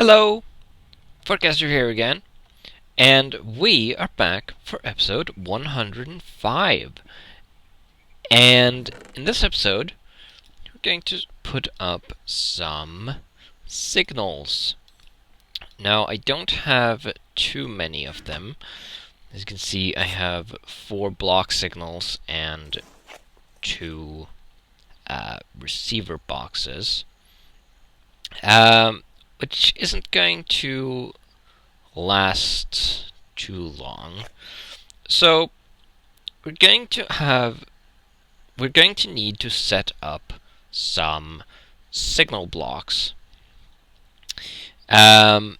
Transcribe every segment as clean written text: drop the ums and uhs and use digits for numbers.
Hello, Forecaster here again, and we are back for episode 105. And in this episode, we're going to put up some signals. Now, I don't have too many of them. As you can see, I have 4 block signals and 2 receiver boxes, which isn't going to last too long. So we're going to need to set up some signal blocks. And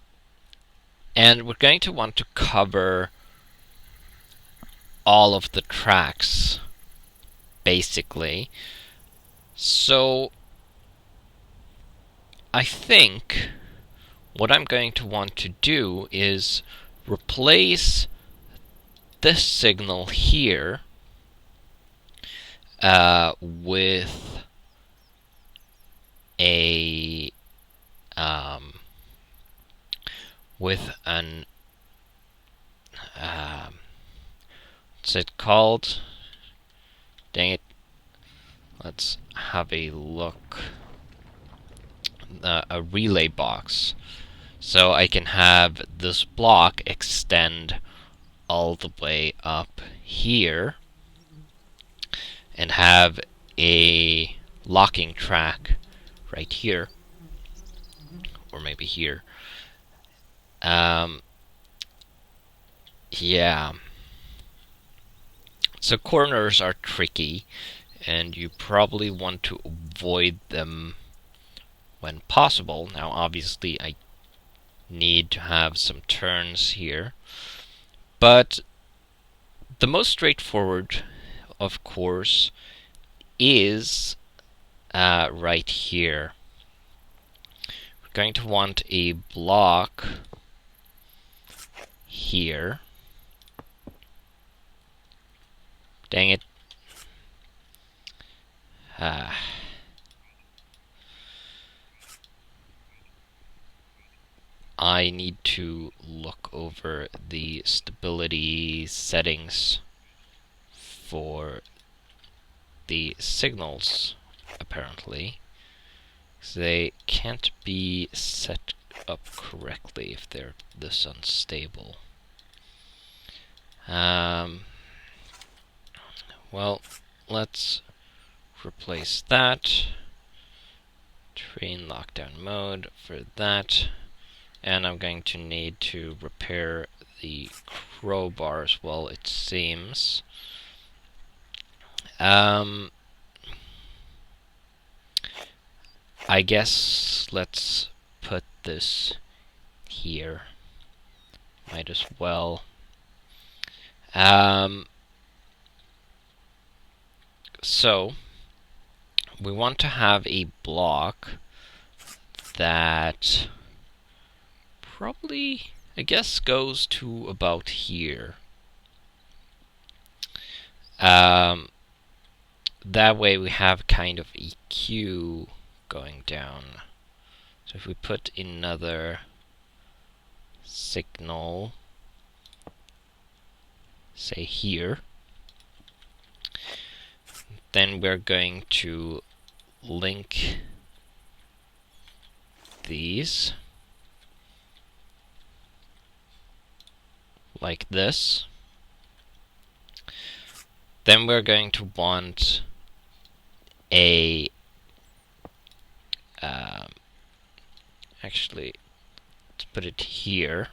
we're going to want to cover all of the tracks, basically. So I think what I'm going to want to do is replace this signal here with a an what's it called? Dang it! Let's have a look. A relay box. So I can have this block extend all the way up here and have a locking track right here, or maybe here. Yeah. So corners are tricky, and you probably want to avoid them when possible. Now, obviously, I need to have some turns here, but the most straightforward, of course, is right here. We're going to want a block here. Dang it. I need to look over the stability settings for the signals, apparently. So they can't be set up correctly if they're this unstable. Well, let's replace that. Train lockdown mode for that. And I'm going to need to repair the crowbar as well, it seems. I guess let's put this here. Might as well. So we want to have a block that probably, I guess, goes to about here. That way we have kind of a queue going down. So if we put another signal, say here, then we're going to link these like this. Then we're going to want a actually, let's put it here.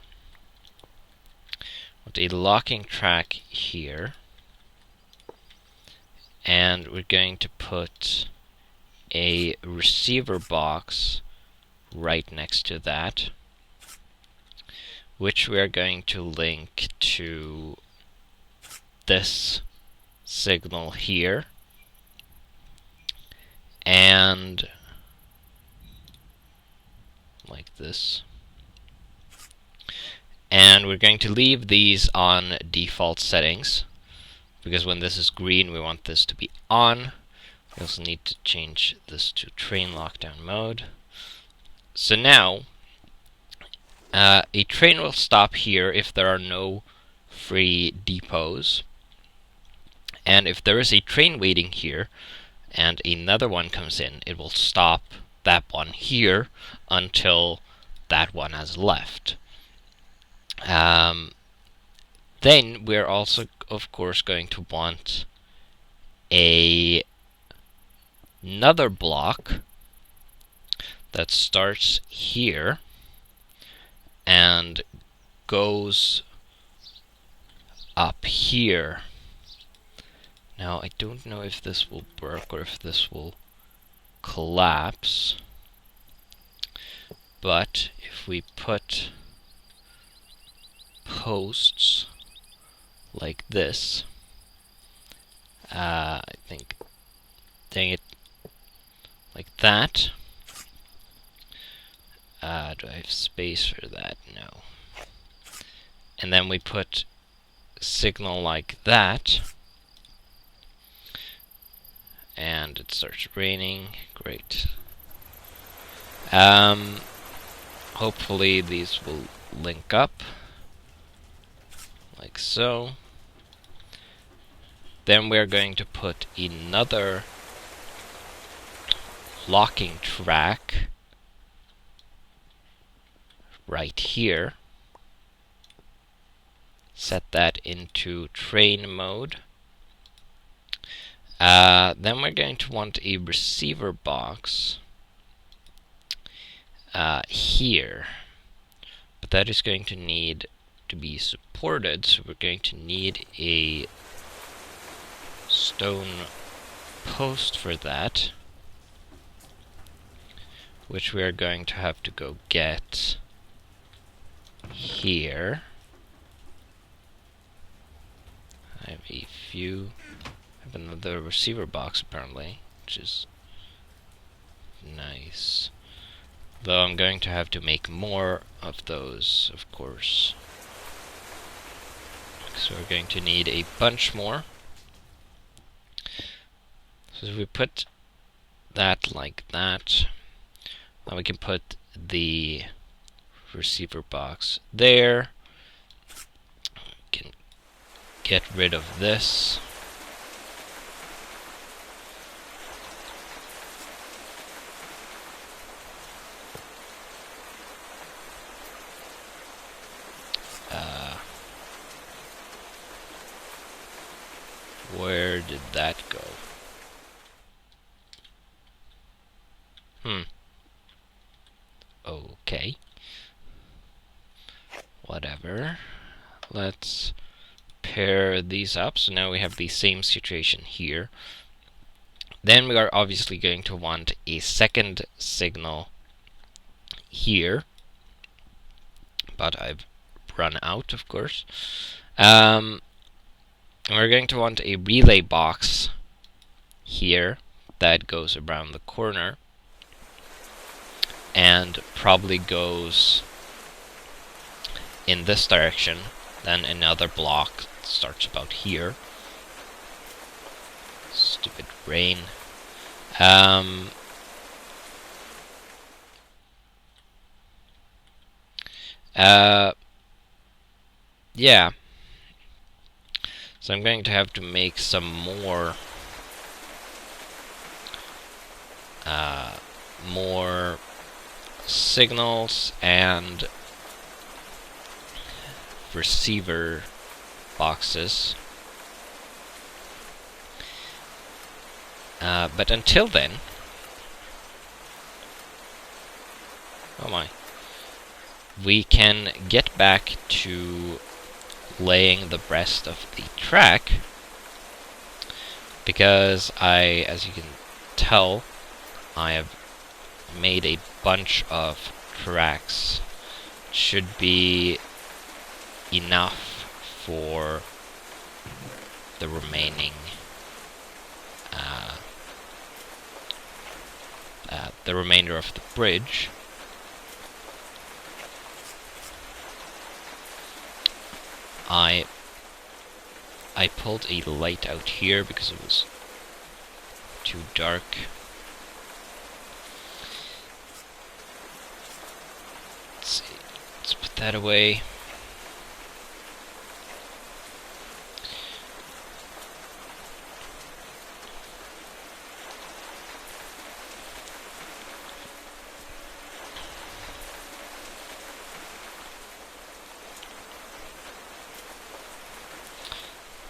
Want a locking track here, and we're going to put a receiver box right next to that, which we are going to link to this signal here, and like this. And we're going to leave these on default settings, because when this is green we want this to be on. We also need to change this to train lockdown mode. So now A train will stop here if there are no free depots. And if there is a train waiting here and another one comes in, it will stop that one here until that one has left. Then we're also, of course, going to want another block that starts here and goes up here. Now, I don't know if this will work or if this will collapse, but if we put posts like this, I think, dang it, like that. Do I have space for that? No. And then we put signal like that, and it starts raining. Great. Hopefully these will link up like so. Then we're going to put another locking track right here. Set that into train mode. Then we're going to want a receiver box here, but that is going to need to be supported, so we're going to need a stone post for that, which we are going to have to go get here. I have a few. I have another receiver box apparently, which is nice. Though I'm going to have to make more of those, of course. So we're going to need a bunch more. So if we put that like that, now we can put the receiver box there. We can get rid of this. Where did that go? Okay. Whatever. Let's pair these up. So now we have the same situation here. Then we are obviously going to want a second signal here. But I've run out, of course. And we're going to want a relay box here that goes around the corner and probably goes in this direction. Then another block starts about here. Stupid rain. Yeah. So I'm going to have to make some more signals and receiver boxes. But until then, oh my, we can get back to laying the rest of the track, because as you can tell, I have made a bunch of tracks. Should be enough for the remaining the remainder of the bridge. I pulled a light out here because it was too dark. Let's see. Let's put put that away.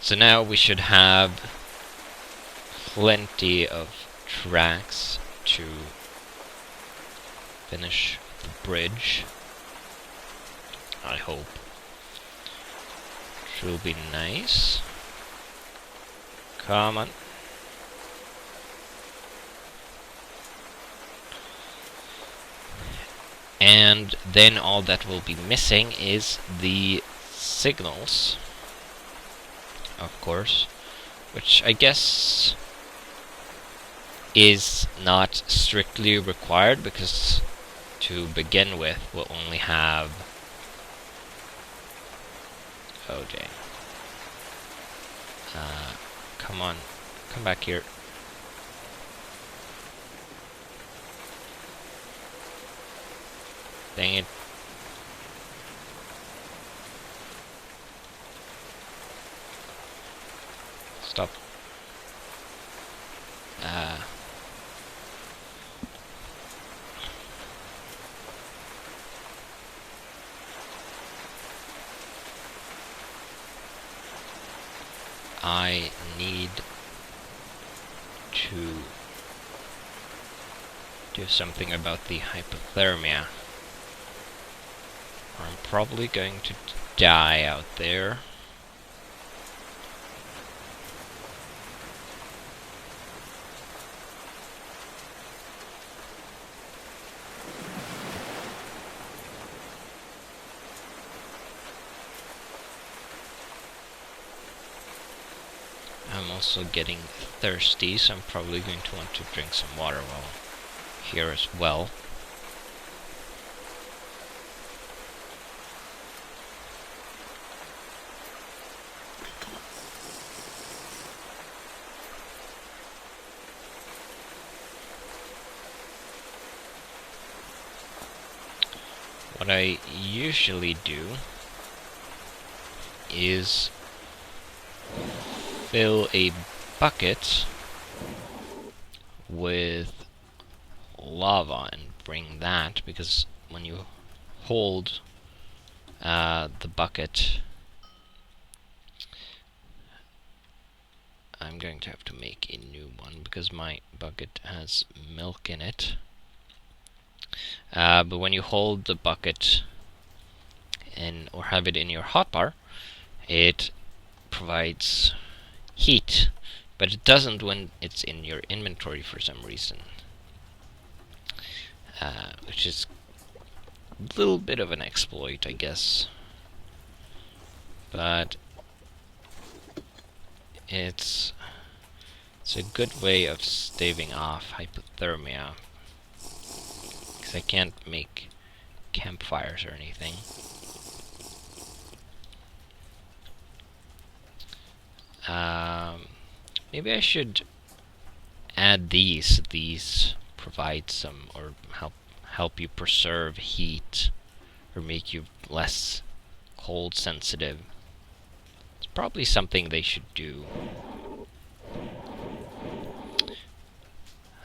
So now we should have plenty of tracks to finish the bridge. I hope. Which will be nice. Come on. And then all that will be missing is the signals, of course, which I guess is not strictly required, because to begin with we'll only have... oh dang. Come on, come back here. Dang it. Stop. I need to do something about the hypothermia. I'm probably going to die out there. I'm also getting thirsty, so I'm probably going to want to drink some water while here as well. What I usually do is fill a bucket with lava and bring that, because when you hold the bucket, I'm going to have to make a new one because my bucket has milk in it. But when you hold the bucket or have it in your hotbar, it provides heat, but it doesn't when it's in your inventory for some reason, which is a little bit of an exploit, I guess, but it's a good way of staving off hypothermia, because I can't make campfires or anything. Maybe I should add these. These provide some, or help you preserve heat, or make you less cold sensitive. It's probably something they should do.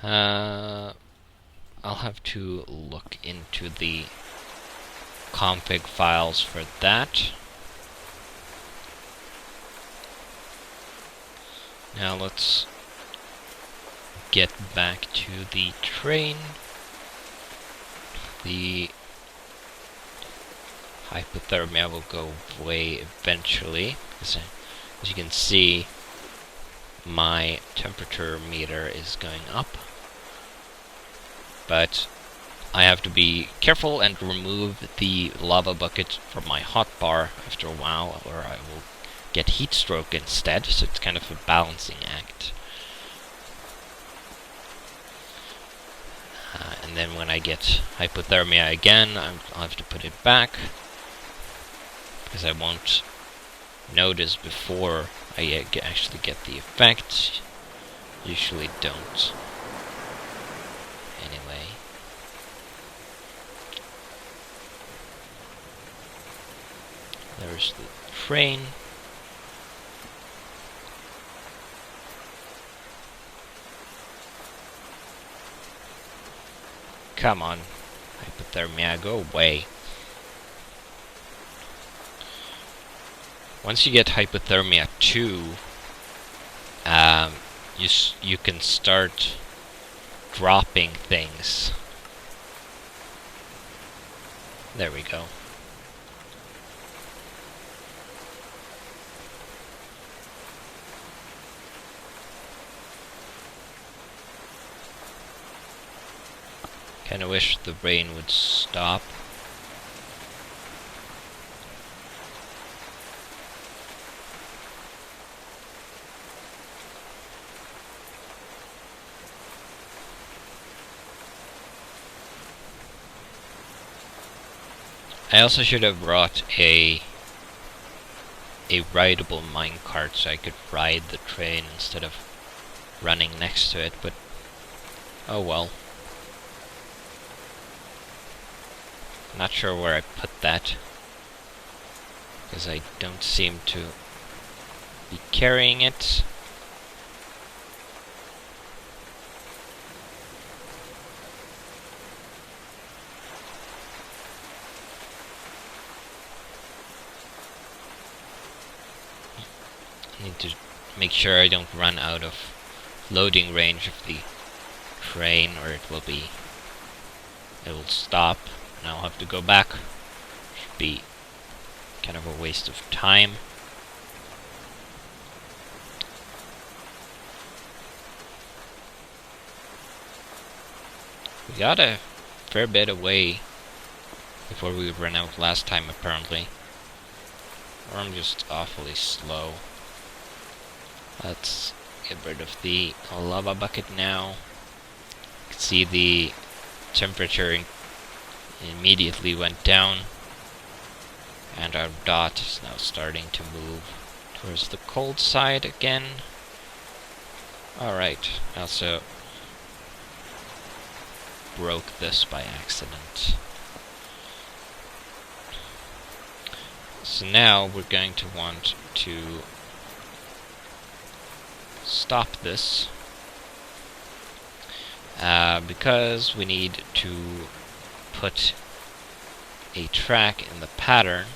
I'll have to look into the config files for that. Now let's get back to the train. The hypothermia will go away eventually, because as you can see, my temperature meter is going up. But I have to be careful and remove the lava bucket from my hotbar after a while, or I will get heat stroke instead, so it's kind of a balancing act. And then when I get hypothermia again, I'll have to put it back, because I won't notice before I actually get the effect. Usually don't. Anyway. There's the train. Come on, hypothermia, go away. Once you get hypothermia 2, you can start dropping things. There we go. Kinda wish the rain would stop. I also should have brought a rideable minecart so I could ride the train instead of running next to it, but oh well. Not sure where I put that, because I don't seem to be carrying it. I need to make sure I don't run out of loading range of the train, or it will stop. And I'll have to go back. Should be kind of a waste of time. We got a fair bit away before we ran out last time, apparently. Or I'm just awfully slow. Let's get rid of the lava bucket now. You can see the temperature immediately went down, and our dot is now starting to move towards the cold side again. Alright, I also broke this by accident. So now we're going to want to stop this, because we need to put a track in the pattern.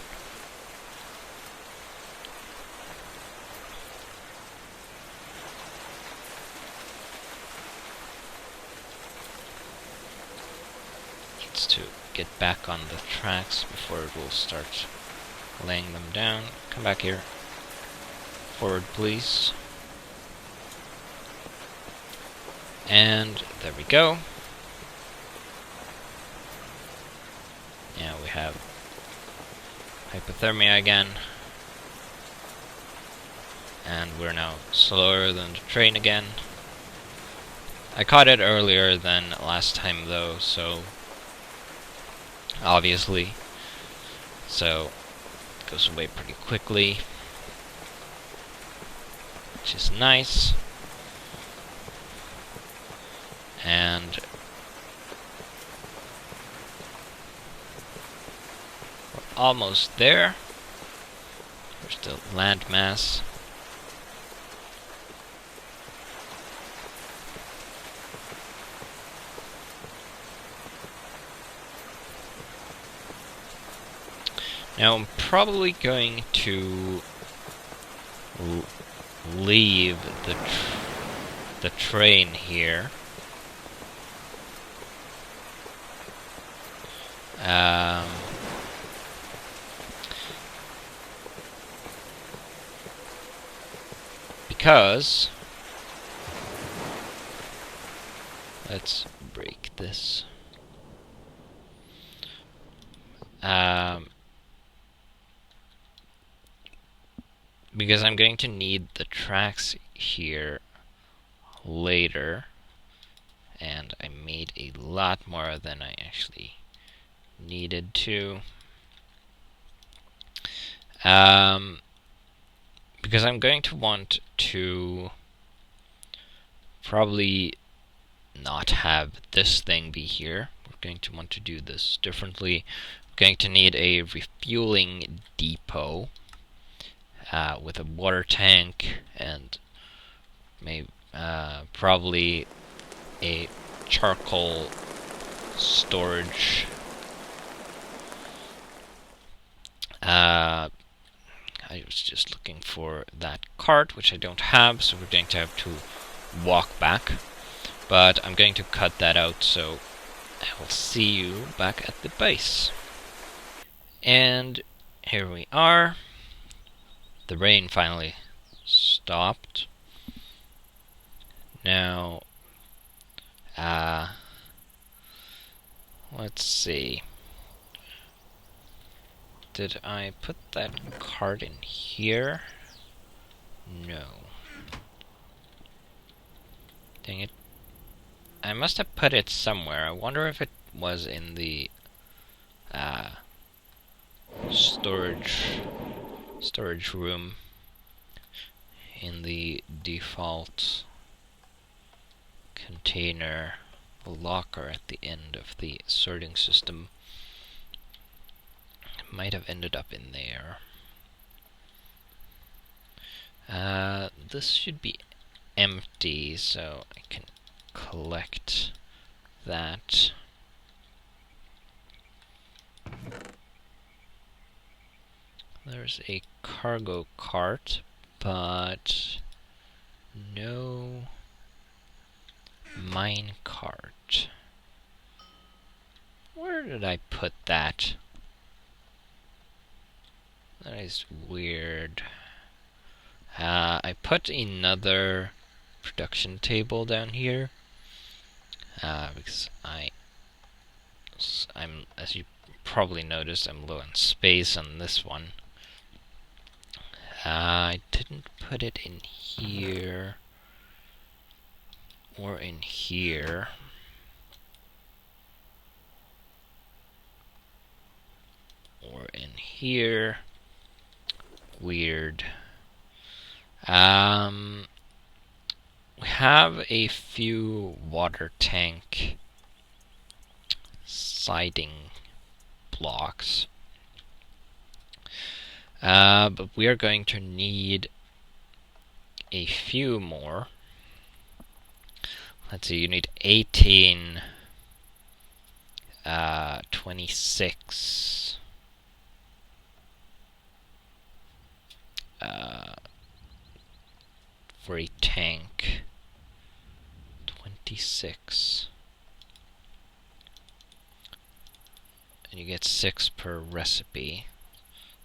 Needs to get back on the tracks before it will start laying them down. Come back here. Forward, please. And there we go. Now we have hypothermia again. And we're now slower than the train again. I caught it earlier than last time though, so obviously. So it goes away pretty quickly, which is nice. And we're almost there. There's the landmass. Now I'm probably going to leave the train here. Because let's break this. Because I'm going to need the tracks here later, and I made a lot more than I actually needed to. Because I'm going to want to probably not have this thing be here. We're going to want to do this differently. going to need a refueling depot with a water tank and maybe probably a charcoal storage. I was just looking for that cart, which I don't have, so we're going to have to walk back. But I'm going to cut that out, so I will see you back at the base. And here we are. The rain finally stopped. Now, let's see. Did I put that card in here? No. Dang it. I must have put it somewhere. I wonder if it was in the storage room, in the default container, the locker at the end of the sorting system. It might have ended up in there. This should be empty, so I can collect that. There's a cargo cart, but no mine cart. Where did I put that? That is weird. I put another production table down here because I'm, as you probably noticed, I'm low on space on this one. I didn't put it in here or in here. Or in here. Weird. We have a few water tank siding blocks. But we are going to need a few more. Let's see, you need 18, 26, for a tank, 26. And you get 6 per recipe.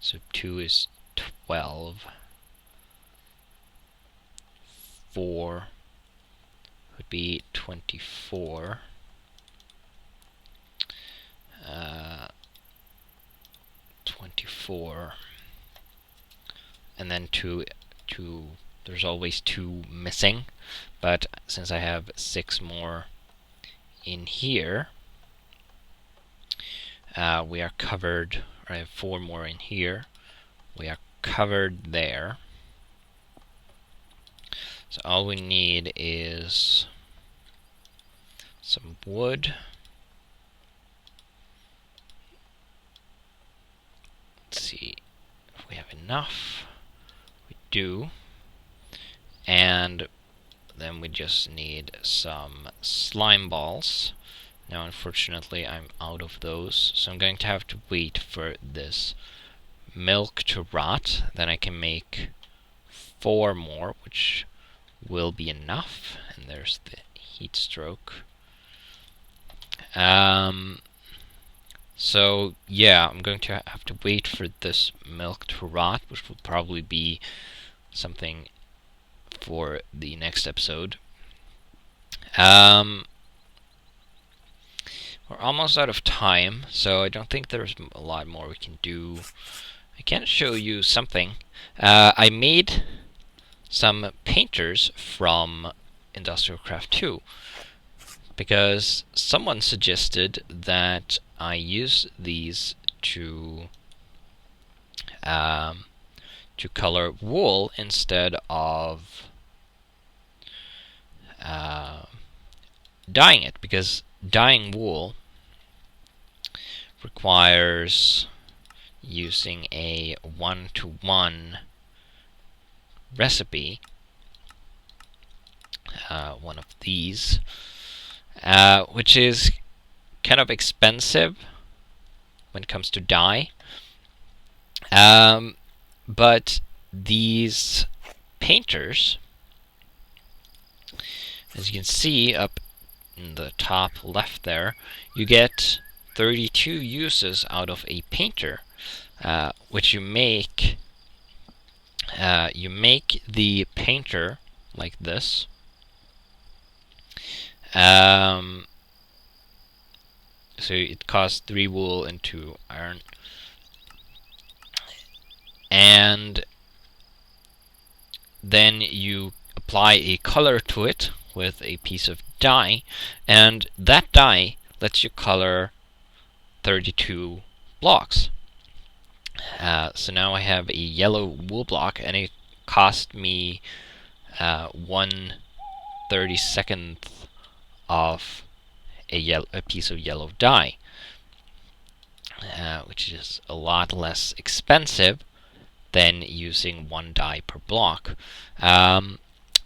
So 2 is 12. 4 would be 24. 24. And then 2, there's always 2 missing. But since I have 6 more in here, we are covered. I have 4 more in here. We are covered there. So all we need is some wood. Let's see if we have enough. We do. And then we just need some slime balls. Now, unfortunately, I'm out of those, so I'm going to have to wait for this milk to rot. Then I can make 4 more, which will be enough. And there's the heat stroke. So, yeah, I'm going to have to wait for this milk to rot, which will probably be something for the next episode. We're almost out of time, so I don't think there's a lot more we can do. I can show you something. I made some painters from Industrial Craft 2 because someone suggested that I use these to color wool instead of dyeing it, because dyeing wool requires using a 1-to-1 recipe, one of these, which is kind of expensive when it comes to dye. But these painters, as you can see up in the top left there, you get 32 uses out of a painter, which you make the painter like this. So it costs 3 wool and 2 iron. And then you apply a color to it with a piece of dye, and that dye lets you color 32 blocks. So now I have a yellow wool block, and it cost me 1/32 of a piece of yellow dye, which is a lot less expensive than using 1 dye per block.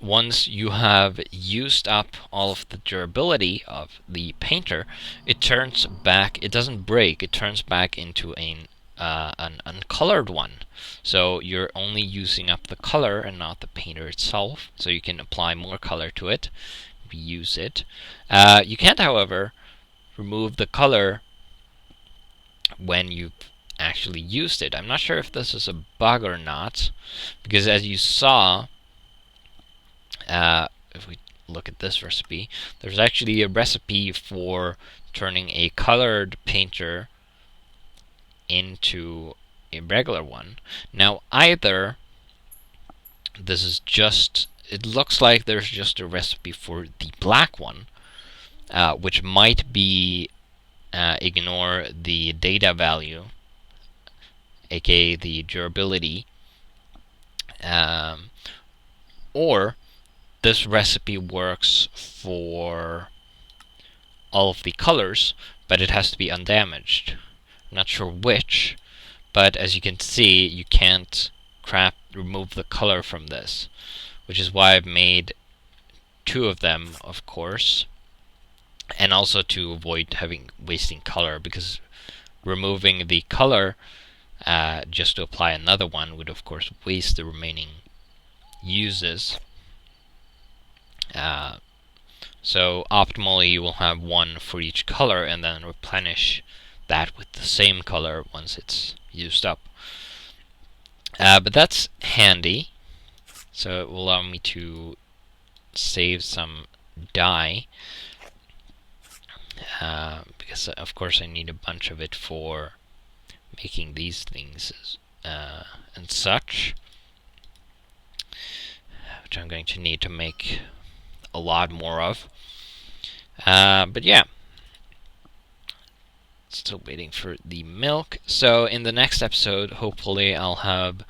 Once you have used up all of the durability of the painter, it turns back. It doesn't break. It turns back into an uncolored one. So you're only using up the color and not the painter itself. So you can apply more color to it, reuse it. You can't, however, remove the color when you've actually used it. I'm not sure if this is a bug or not, because as you saw, if we look at this recipe, there's actually a recipe for turning a colored painter into a regular one. Now, either this is just, it looks like there's just a recipe for the black one, which might be ignore the data value, aka the durability, or this recipe works for all of the colors, but it has to be undamaged. I'm not sure which, but as you can see, you can't remove the color from this, which is why I've made 2 of them, of course, and also to avoid wasting color, because removing the color just to apply another one would, of course, waste the remaining uses. So optimally, you will have 1 for each color, and then replenish that with the same color once it's used up. But that's handy. So it will allow me to save some dye, because of course I need a bunch of it for making these things and such, which I'm going to need to make a lot more of. But yeah, still waiting for the milk. So in the next episode, hopefully I'll have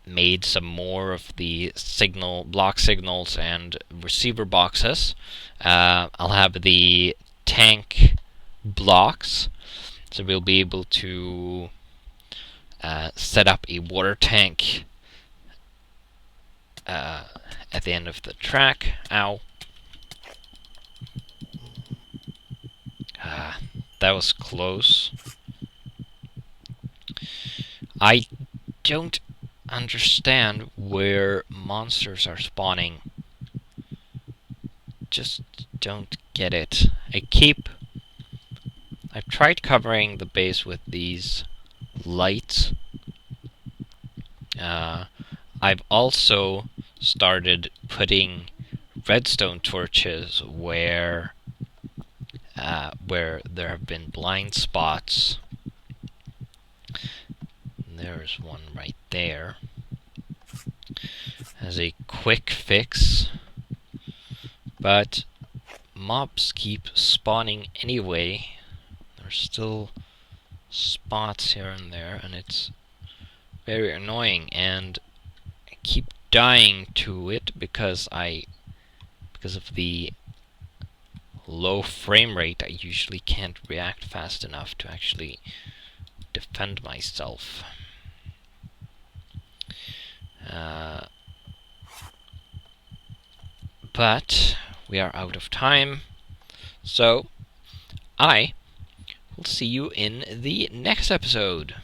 made some more of the block signals and receiver boxes. I'll have the tank blocks, so we'll be able to set up a water tank at the end of the track. Ow. That was close. I don't understand where monsters are spawning. Just don't get it. I've tried covering the base with these lights. I've also started putting redstone torches where there have been blind spots. There's one right there. As a quick fix. But mobs keep spawning anyway. There's still spots here and there, and it's very annoying, and I keep dying to it because of the low frame rate, I usually can't react fast enough to actually defend myself. But we are out of time, so I will see you in the next episode.